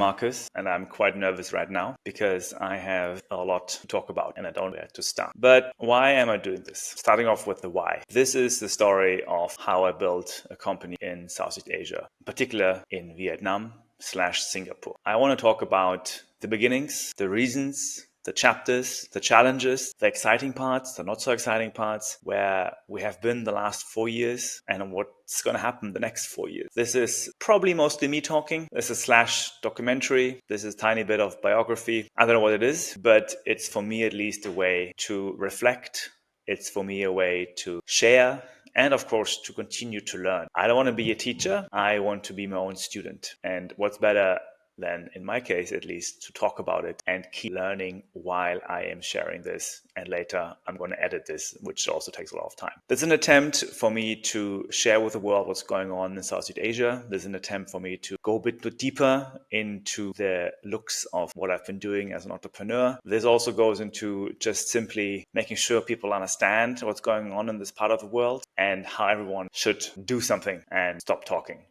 Marcus, and I'm quite nervous right now because I have a lot to talk about and I don't know where to start. But why am I doing this? Starting off with the why. This is the story of how I built a company in Southeast Asia, in particular in Vietnam/Singapore. I want to talk about the beginnings, the reasons, the chapters, the challenges, the exciting parts, the not so exciting parts, where we have been the last 4 years and what's going to happen the next 4 years. This is probably mostly me talking. This is / documentary. This is a tiny bit of biography. I don't know what it is, but it's for me at least a way to reflect. It's for me a way to share. And of course, to continue to learn. I don't want to be a teacher. I want to be my own student. And what's better than, in my case at least, to talk about it and keep learning while I am sharing this. And later I'm going to edit this, which also takes a lot of time. There's an attempt for me to share with the world what's going on in Southeast Asia. There's an attempt for me to go a bit deeper into the looks of what I've been doing as an entrepreneur. This also goes into just simply making sure people understand what's going on in this part of the world and how everyone should do something and stop talking.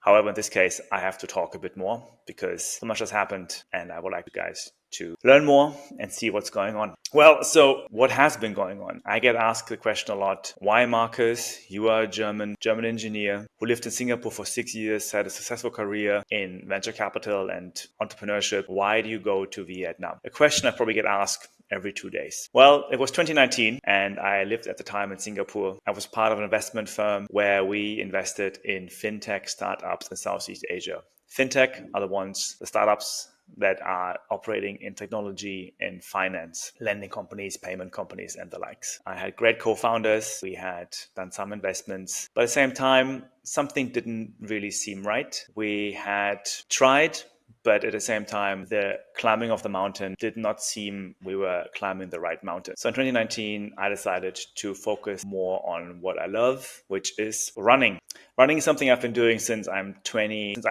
However, in this case, I have to talk a bit more because so much has happened and I would like you guys to learn more and see what's going on. Well, so what has been going on? I get asked the question a lot. Why, Marcus? You are a German engineer who lived in Singapore for 6 years, had a successful career in venture capital and entrepreneurship. Why do you go to Vietnam? A question I probably get asked every 2 days. Well, it was 2019 and I lived at the time in Singapore. I was part of an investment firm where we invested in fintech startups in Southeast Asia. Fintech are the startups that are operating in technology and finance, lending companies, payment companies, and the likes. I had great co-founders. We had done some investments, but at the same time, something didn't really seem right. We had tried, but at the same time, the climbing of the mountain did not seem we were climbing the right mountain. So in 2019, I decided to focus more on what I love, which is running. Running is something I've been doing since I am 13,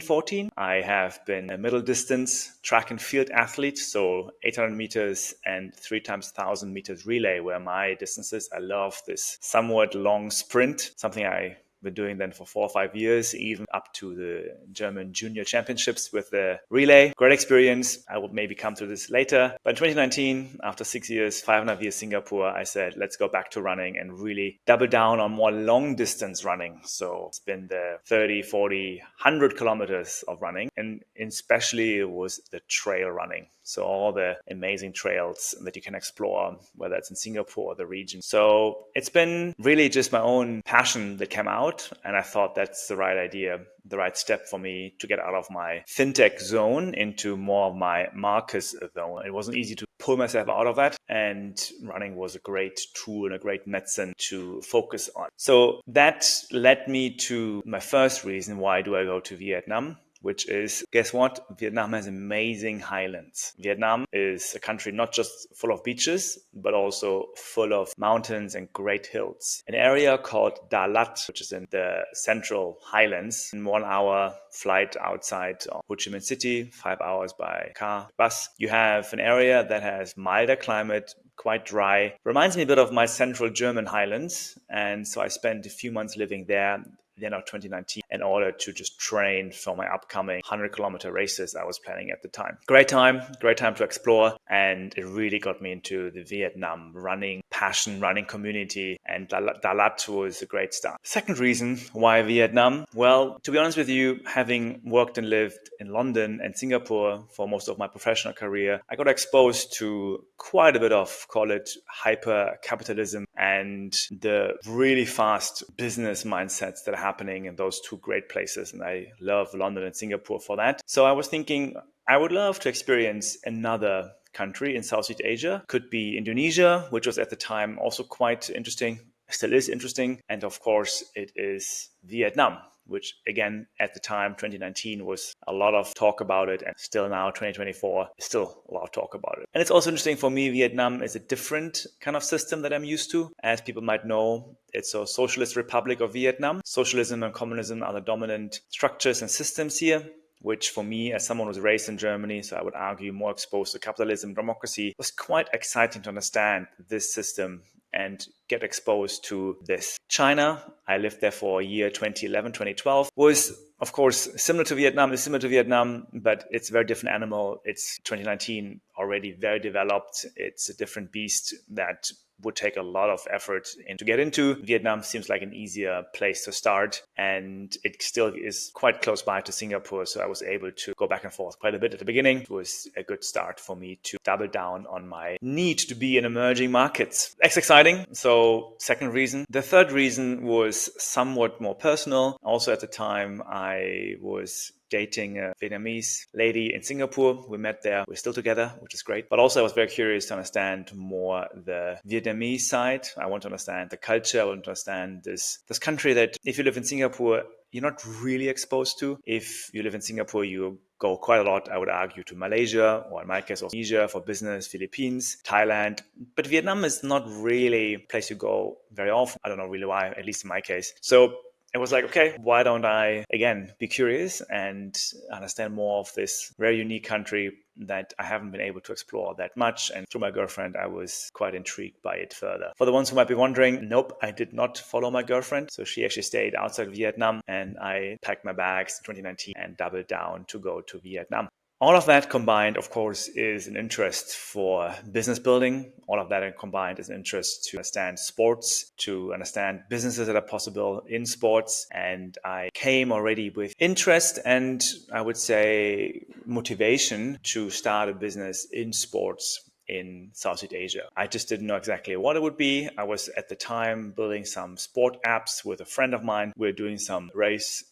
14. I have been a middle distance track and field athlete, so 800 meters and 3 times 1,000 meters relay were my distances. I love this somewhat long sprint, something I've been doing then for 4 or 5 years, even up to the German junior championships with the relay. Great experience. I will maybe come to this later. But in 2019, after 6 years, 5.5 years Singapore, I said, let's go back to running and really double down on more long distance running. So it's been the 30, 40, 100 kilometers of running. And especially it was the trail running. So all the amazing trails that you can explore, whether it's in Singapore or the region. So it's been really just my own passion that came out. And I thought that's the right idea, the right step for me to get out of my fintech zone into more of my Marcus zone. It wasn't easy to pull myself out of that. And running was a great tool and a great medicine to focus on. So that led me to my first reason, why do I go to Vietnam? Which is, guess what? Vietnam has amazing highlands. Vietnam is a country not just full of beaches, but also full of mountains and great hills. An area called Đà Lạt, which is in the central highlands, in 1 hour flight outside of Ho Chi Minh City, 5 hours by car, bus. You have an area that has milder climate, quite dry. Reminds me a bit of my central German highlands. And so I spent a few months living there the end of 2019 in order to just train for my upcoming 100-kilometer races I was planning at the time. Great time to explore, and it really got me into the Vietnam running passion, running community, and Đà Lạt was a great start. Second reason why Vietnam, well, to be honest with you, having worked and lived in London and Singapore for most of my professional career, I got exposed to quite a bit of, call it, hyper capitalism and the really fast business mindsets that are happening in those two great places. And I love London and Singapore for that. So I was thinking I would love to experience another country in Southeast Asia. Could be Indonesia, which was at the time also quite interesting, still is interesting. And of course, it is Vietnam, which again, at the time, 2019, was a lot of talk about it. And still now, 2024, still a lot of talk about it. And it's also interesting for me, Vietnam is a different kind of system that I'm used to. As people might know, it's a socialist republic of Vietnam. Socialism and communism are the dominant structures and systems here, which for me, as someone who was raised in Germany, so I would argue more exposed to capitalism, democracy, was quite exciting to understand this system and get exposed to this. China, I lived there for a year, 2011, 2012, was Of course, similar to Vietnam, but it's a very different animal. It's 2019, already very developed. It's a different beast that would take a lot of effort to get into. Vietnam seems like an easier place to start, and it still is quite close by to Singapore. So I was able to go back and forth quite a bit at the beginning. It was a good start for me to double down on my need to be in emerging markets. That's exciting. So second reason. The third reason was somewhat more personal. Also at the time, I was dating a Vietnamese lady in Singapore. We met there. We're still together, which is great. But also I was very curious to understand more the Vietnamese side. I want to understand the culture. I want to understand this country that if you live in Singapore, you're not really exposed to. If you live in Singapore, you go quite a lot, I would argue, to Malaysia, or in my case, also Indonesia for business, Philippines, Thailand. But Vietnam is not really a place you go very often. I don't know really why, at least in my case. So it was like, okay, why don't I, again, be curious and understand more of this very unique country that I haven't been able to explore that much. And through my girlfriend, I was quite intrigued by it further. For the ones who might be wondering, nope, I did not follow my girlfriend. So she actually stayed outside of Vietnam, and I packed my bags in 2019 and doubled down to go to Vietnam. All of that combined, of course, is an interest for business building. All of that combined is an interest to understand sports, to understand businesses that are possible in sports. And I came already with interest and I would say motivation to start a business in sports in Southeast Asia. I just didn't know exactly what it would be. I was at the time building some sport apps with a friend of mine. We're doing some race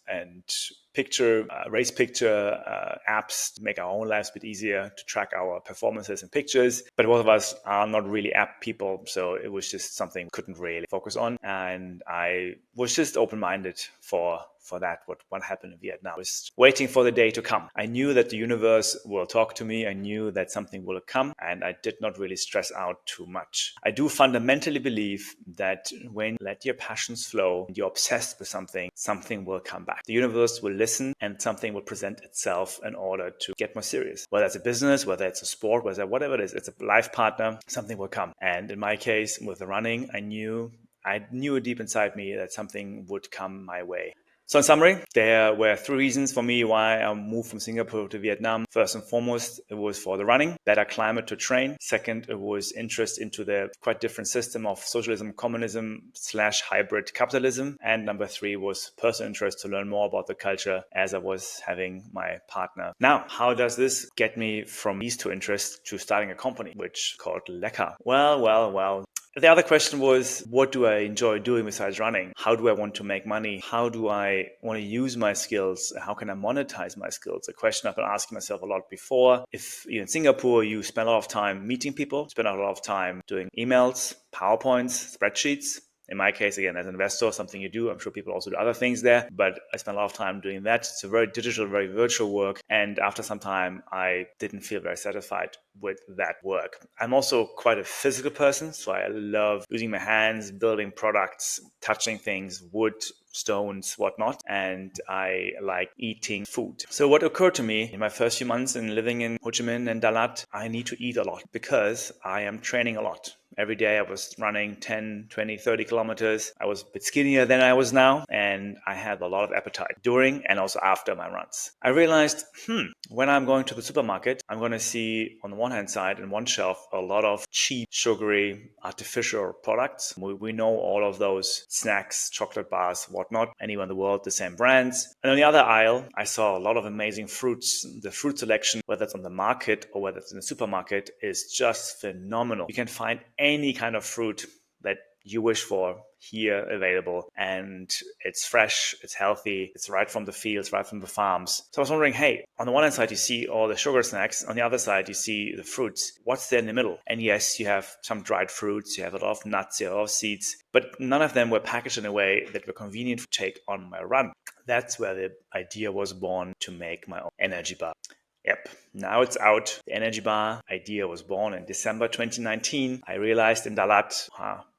picture apps to make our own lives a bit easier, to track our performances and pictures. But both of us are not really app people, so it was just something we couldn't really focus on. And I was just open-minded for that, what happened in Vietnam. I was waiting for the day to come. I knew that the universe will talk to me. I knew that something will come, and I did not really stress out too much. I do fundamentally believe that when you let your passions flow, and you're obsessed with something will come back. The universe will listen and something will present itself in order to get more serious. Whether it's a business, whether it's a sport, whatever it is, it's a life partner, something will come. And in my case, with the running, I knew deep inside me that something would come my way. So in summary, there were three reasons for me why I moved from Singapore to Vietnam. First and foremost, it was for the running, better climate to train. Second, it was interest into the quite different system of socialism, communism / hybrid capitalism. And number three was personal interest to learn more about the culture as I was having my partner. Now, how does this get me from these two interests to starting a company, which called Lecka? Well. The other question was, what do I enjoy doing besides running? How do I want to make money? How do I want to use my skills? How can I monetize my skills? A question I've been asking myself a lot before. If you're in Singapore, you spend a lot of time meeting people, spend a lot of time doing emails, PowerPoints, spreadsheets. In my case, again, as an investor, something you do. I'm sure people also do other things there, but I spent a lot of time doing that. It's a very digital, very virtual work. And after some time, I didn't feel very satisfied with that work. I'm also quite a physical person, so I love using my hands, building products, touching things, wood, stones, whatnot, and I like eating food. So what occurred to me in my first few months in living in Ho Chi Minh and Dalat, I need to eat a lot because I am training a lot. Every day I was running 10, 20, 30 kilometers. I was a bit skinnier than I was now, and I had a lot of appetite during and also after my runs. I realized, when I'm going to the supermarket, I'm going to see on the one hand side in one shelf a lot of cheap, sugary, artificial products. We know all of those snacks, chocolate bars, whatnot, anywhere in the world, the same brands. And on the other aisle, I saw a lot of amazing fruits. The fruit selection, whether it's on the market or whether it's in the supermarket, is just phenomenal. You can find any kind of fruit that you wish for here available, and it's fresh, it's healthy, it's right from the fields, right from the farms. So I was wondering, hey, on the one hand side you see all the sugar snacks, on the other side you see the fruits. What's there in the middle? And yes, you have some dried fruits, you have a lot of nuts, you have a lot of seeds, but none of them were packaged in a way that were convenient to take on my run. That's where the idea was born to make my own energy bar. Yep, now it's out. The energy bar idea was born in December 2019. I realized in Dalat,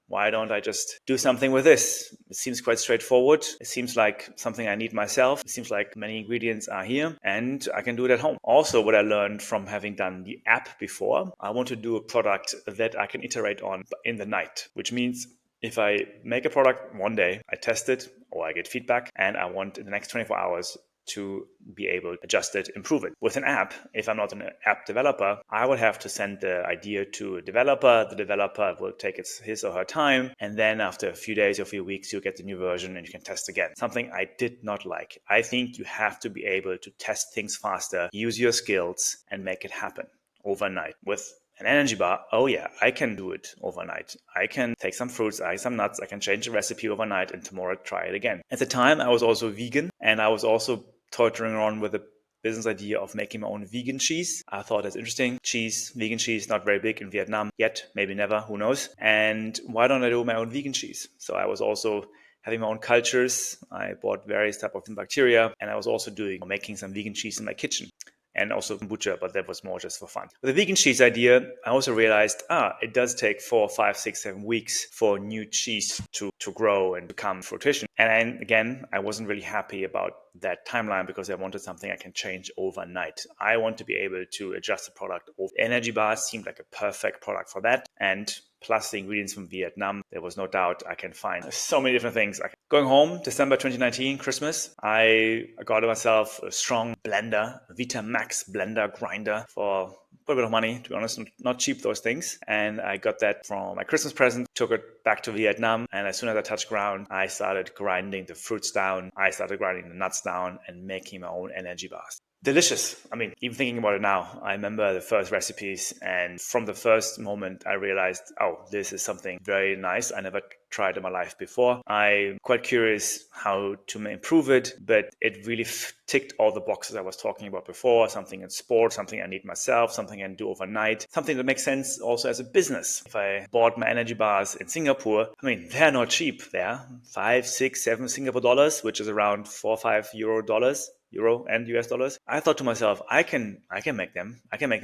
why don't I just do something with this? It seems quite straightforward. It seems like something I need myself. It seems like many ingredients are here and I can do it at home. Also, what I learned from having done the app before, I want to do a product that I can iterate on in the night, which means if I make a product one day, I test it or I get feedback and I want in the next 24 hours to be able to adjust it, improve it. With an app, if I'm not an app developer, I would have to send the idea to a developer. The developer will take his or her time, and then after a few days or a few weeks, you'll get the new version and you can test again. Something I did not like. I think you have to be able to test things faster, use your skills, and make it happen overnight. With an energy bar, oh yeah, I can do it overnight. I can take some fruits, some nuts, I can change the recipe overnight and tomorrow try it again. At the time, I was also vegan, and I was also toying around with the business idea of making my own vegan cheese. I thought that's interesting. Vegan cheese, not very big in Vietnam yet, maybe never, who knows. And why don't I do my own vegan cheese? So I was also having my own cultures. I bought various type of bacteria, and I was also making some vegan cheese in my kitchen. And also kombucha, but that was more just for fun. With the vegan cheese idea, I also realized, it does take 4, 5, 6, 7 weeks for new cheese to grow and become fruition. And again, I wasn't really happy about that timeline because I wanted something I can change overnight. I want to be able to adjust the product. Energy bars seemed like a perfect product for that. And plus the ingredients from Vietnam, there was no doubt I can find so many different things. Going home, December 2019, Christmas, I got myself a strong blender, a Vitamax blender grinder for quite a bit of money, to be honest, not cheap, those things. And I got that from my Christmas present, took it back to Vietnam. And as soon as I touched ground, I started grinding the fruits down. I started grinding the nuts down and making my own energy bars. Delicious. I mean, even thinking about it now, I remember the first recipes, and from the first moment I realized, this is something very nice. I never tried in my life before. I'm quite curious how to improve it, but it really ticked all the boxes I was talking about before. Something in sport, something I need myself, something I can do overnight, something that makes sense also as a business. If I bought my energy bars in Singapore, they're not cheap. They're 5, 6, 7 Singapore dollars, which is around 4 or 5 euro and US dollars. I thought to myself, I can make them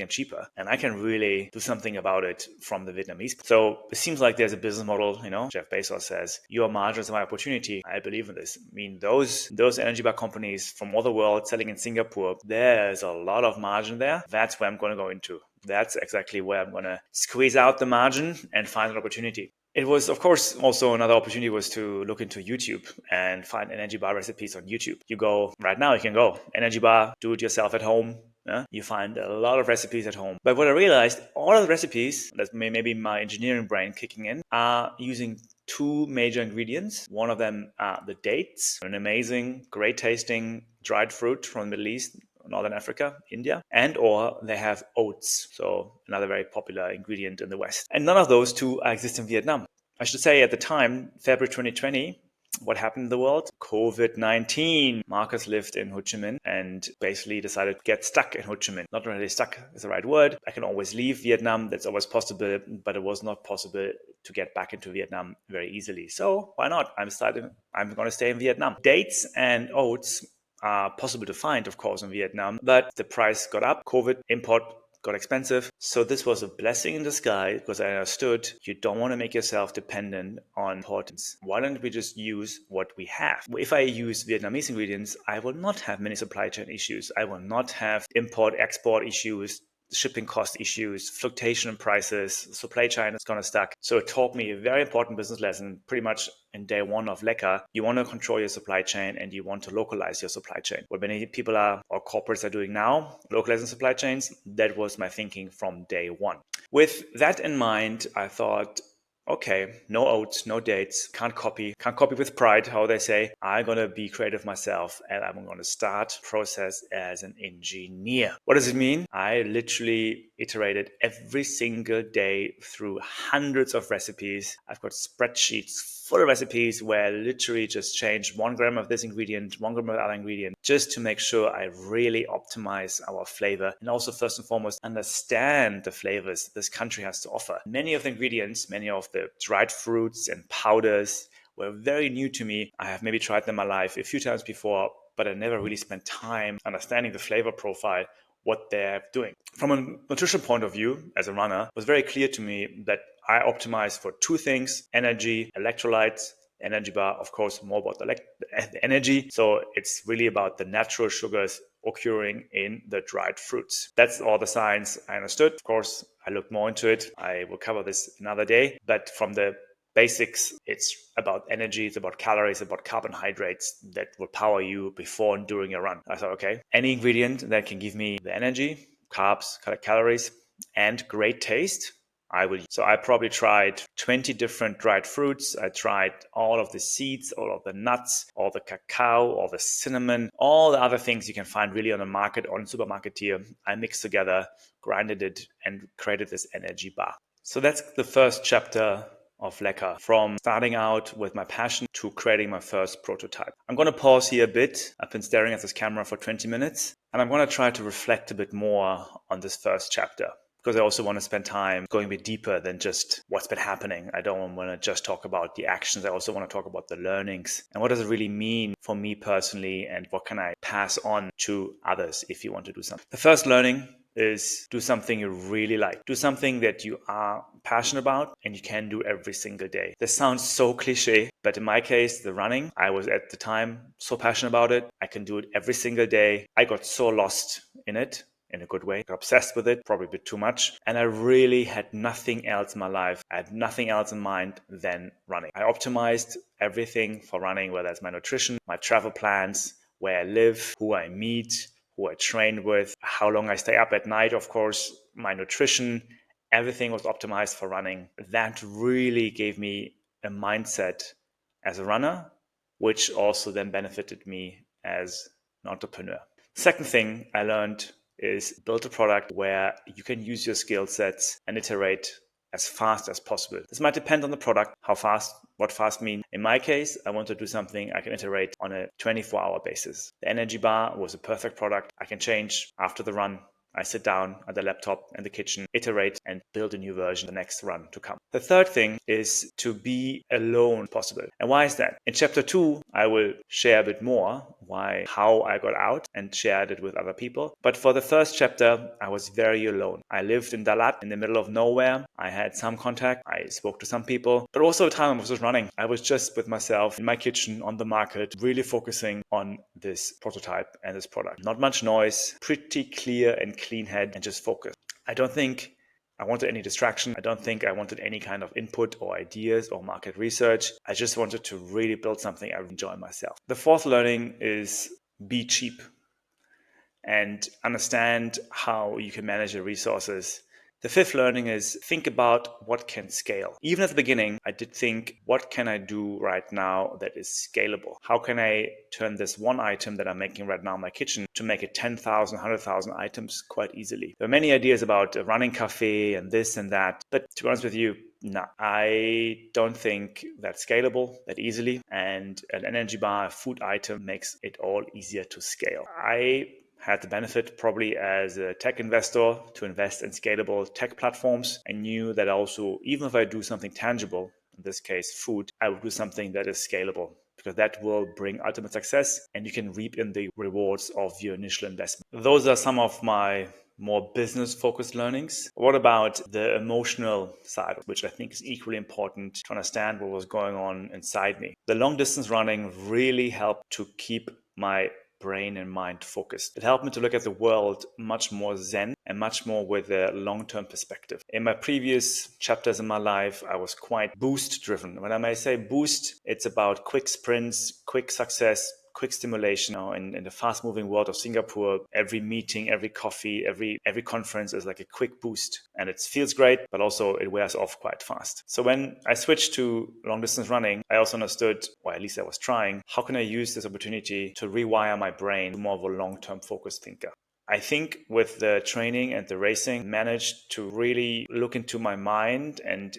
cheaper, and I can really do something about it from the Vietnamese. So it seems like there's a business model. Jeff Bezos says, your margin is my opportunity. I believe in this. Those energy bar companies from all the world selling in Singapore, there's a lot of margin there. That's where I'm going to go into. That's exactly where I'm going to squeeze out the margin and find an opportunity. It was, of course, also another opportunity was to look into YouTube and find energy bar recipes on YouTube. You can go energy bar, do it yourself at home. You find a lot of recipes at home. But what I realized, all of the recipes, that's maybe my engineering brain kicking in, are using 2 major ingredients. One of them are the dates, an amazing, great tasting dried fruit from the Middle East, Northern Africa, India, and or they have oats, so another very popular ingredient in the West. And none of those 2 exist in Vietnam. I should say at the time, February 2020, what happened in the world? COVID-19. Marcus lived in Ho Chi Minh and basically decided to get stuck in Ho Chi Minh. Not really stuck is the right word. I can always leave Vietnam. That's always possible, but it was not possible to get back into Vietnam very easily. So why not? I'm going to stay in Vietnam. Dates and oats are possible to find, of course, in Vietnam, but the price got up. COVID import got expensive. So this was a blessing in disguise because I understood you don't want to make yourself dependent on imports. Why don't we just use what we have? If I use Vietnamese ingredients, I will not have many supply chain issues. I will not have import-export issues, shipping cost issues, fluctuation in prices, supply chain is going to stuck. So it taught me a very important business lesson pretty much in day 1 of Lecka. You want to control your supply chain and you want to localize your supply chain. What many people or corporates are doing now, localizing supply chains, that was my thinking from day 1. With that in mind, I thought, okay, no oats, no dates, can't copy with pride, how they say. I'm going to be creative myself and I'm going to start process as an engineer. What does it mean? I literally iterated every single day through hundreds of recipes. I've got spreadsheets full of recipes where I literally just changed 1 gram of this ingredient, 1 gram of the other ingredient, just to make sure I really optimize our flavor and also first and foremost understand the flavors this country has to offer. Many of the ingredients, many of the dried fruits and powders were very new to me. I have maybe tried them in my life a few times before, but I never really spent time understanding the flavor profile, what they're doing. From a nutrition point of view, as a runner, it was very clear to me that I optimize for 2 things: energy, electrolytes. Energy bar, of course, more about the energy. So it's really about the natural sugars occurring in the dried fruits. That's all the science I understood. Of course, I looked more into it. I will cover this another day. But from the basics. It's about energy, it's about calories, about carbohydrates that will power you before and during your run. I thought, okay, any ingredient that can give me the energy, carbs, calories, and great taste, I will. So I probably tried 20 different dried fruits. I tried all of the seeds, all of the nuts, all the cacao, all the cinnamon, all the other things you can find really on the market or in supermarket here. I mixed together, grinded it, and created this energy bar. So that's the first chapter of Lecka, from starting out with my passion to creating my first prototype. I'm going to pause here a bit. I've been staring at this camera for 20 minutes, and I'm going to try to reflect a bit more on this first chapter, because I also want to spend time going a bit deeper than just what's been happening. I don't want to just talk about the actions. I also want to talk about the learnings and what does it really mean for me personally, and what can I pass on to others if you want to do something. The first learning is do something you really like. Do something that you are passionate about and you can do every single day. This sounds so cliche, but in my case, the running, I was at the time so passionate about it. I can do it every single day. I got so lost in it in a good way, got obsessed with it, probably a bit too much. And I really had nothing else in my life. I had nothing else in mind than running. I optimized everything for running, whether it's my nutrition, my travel plans, where I live, who I meet, who I train with, how long I stay up at night, of course, my nutrition, everything was optimized for running. That really gave me a mindset as a runner, which also then benefited me as an entrepreneur. Second thing I learned is build a product where you can use your skill sets and iterate as fast as possible. This might depend on the product, how fast, what fast means. In my case, I want to do something I can iterate on a 24-hour basis. The energy bar was a perfect product. I can change after the run. I sit down at the laptop in the kitchen, iterate, and build a new version the next run to come. The third thing is to be alone if possible. And why is that? In chapter 2, I will share a bit more how I got out and shared it with other people. But for the first chapter, I was very alone. I lived in Dalat in the middle of nowhere. I had some contact. I spoke to some people, but also the time I was just running. I was just with myself in my kitchen on the market, really focusing on this prototype and this product. Not much noise, pretty clear and clean head, and just focus. I don't think I wanted any distraction. I don't think I wanted any kind of input or ideas or market research. I just wanted to really build something I would enjoy myself. The fourth learning is be cheap and understand how you can manage your resources. The fifth learning is think about what can scale. Even at the beginning, I did think, what can I do right now that is scalable? How can I turn this one item that I'm making right now in my kitchen to make it 10,000, 100,000 items quite easily? There are many ideas about a running cafe and this and that, but to be honest with you, no, I don't think that's scalable that easily. And an energy bar, a food item, makes it all easier to scale. I had the benefit probably as a tech investor to invest in scalable tech platforms. I knew that also, even if I do something tangible, in this case food, I will do something that is scalable, because that will bring ultimate success and you can reap in the rewards of your initial investment. Those are some of my more business focused learnings. What about the emotional side, which I think is equally important to understand what was going on inside me? The long distance running really helped to keep my brain and mind focused. It helped me to look at the world much more zen and much more with a long-term perspective. In my previous chapters in my life, I was quite boost driven. When I may say boost, it's about quick sprints, quick success, quick stimulation. In the fast-moving world of Singapore, every meeting, every coffee, every conference is like a quick boost, and it feels great, but also it wears off quite fast. So when I switched to long-distance running, I also understood, or at least I was trying, how can I use this opportunity to rewire my brain to more of a long-term focused thinker. I think with the training and the racing, managed to really look into my mind and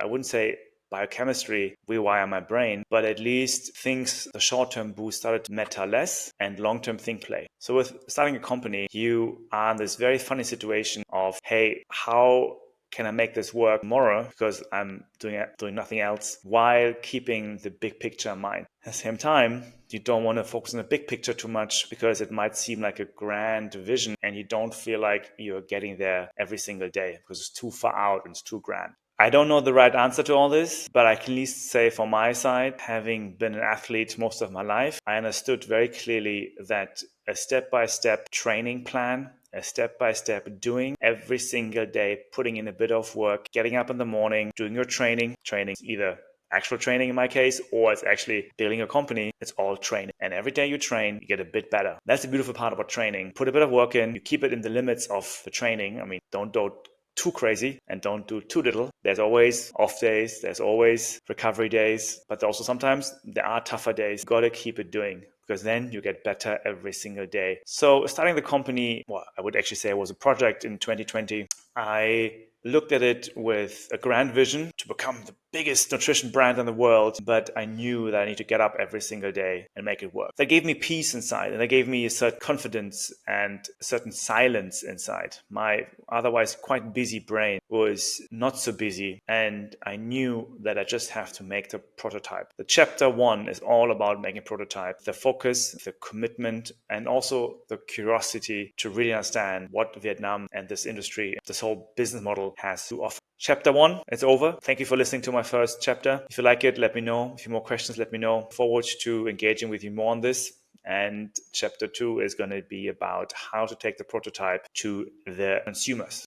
I wouldn't say biochemistry rewire my brain, but at least things, the short-term boost started to matter less and long-term think play. So with starting a company, you are in this very funny situation of, hey, how can I make this work tomorrow because I'm doing nothing else, while keeping the big picture in mind. At the same time, you don't want to focus on the big picture too much because it might seem like a grand vision and you don't feel like you're getting there every single day because it's too far out and it's too grand. I don't know the right answer to all this, but I can at least say from my side, having been an athlete most of my life, I understood very clearly that a step-by-step training plan, a step-by-step doing every single day, putting in a bit of work, getting up in the morning, doing your training is either actual training in my case, or it's actually building a company. It's all training. And every day you train, you get a bit better. That's the beautiful part about training. Put a bit of work in, you keep it in the limits of the training. I mean, don't do too crazy and don't do too little. There's always off days, there's always recovery days, but also sometimes there are tougher days. You gotta keep it doing, because then you get better every single day. So starting the company, well, I would actually say it was a project in 2020. I looked at it with a grand vision to become the biggest nutrition brand in the world, but I knew that I need to get up every single day and make it work. That gave me peace inside, and that gave me a certain confidence and a certain silence inside. My otherwise quite busy brain was not so busy, and I knew that I just have to make the prototype. The chapter 1 is all about making prototype. The focus, the commitment, and also the curiosity to really understand what Vietnam and this industry, this whole business model has to offer. Chapter 1, it's over. Thank you for listening to my first chapter. If you like it, let me know. If you have more questions, let me know. Forward to engaging with you more on this. And chapter 2 is going to be about how to take the prototype to the consumers.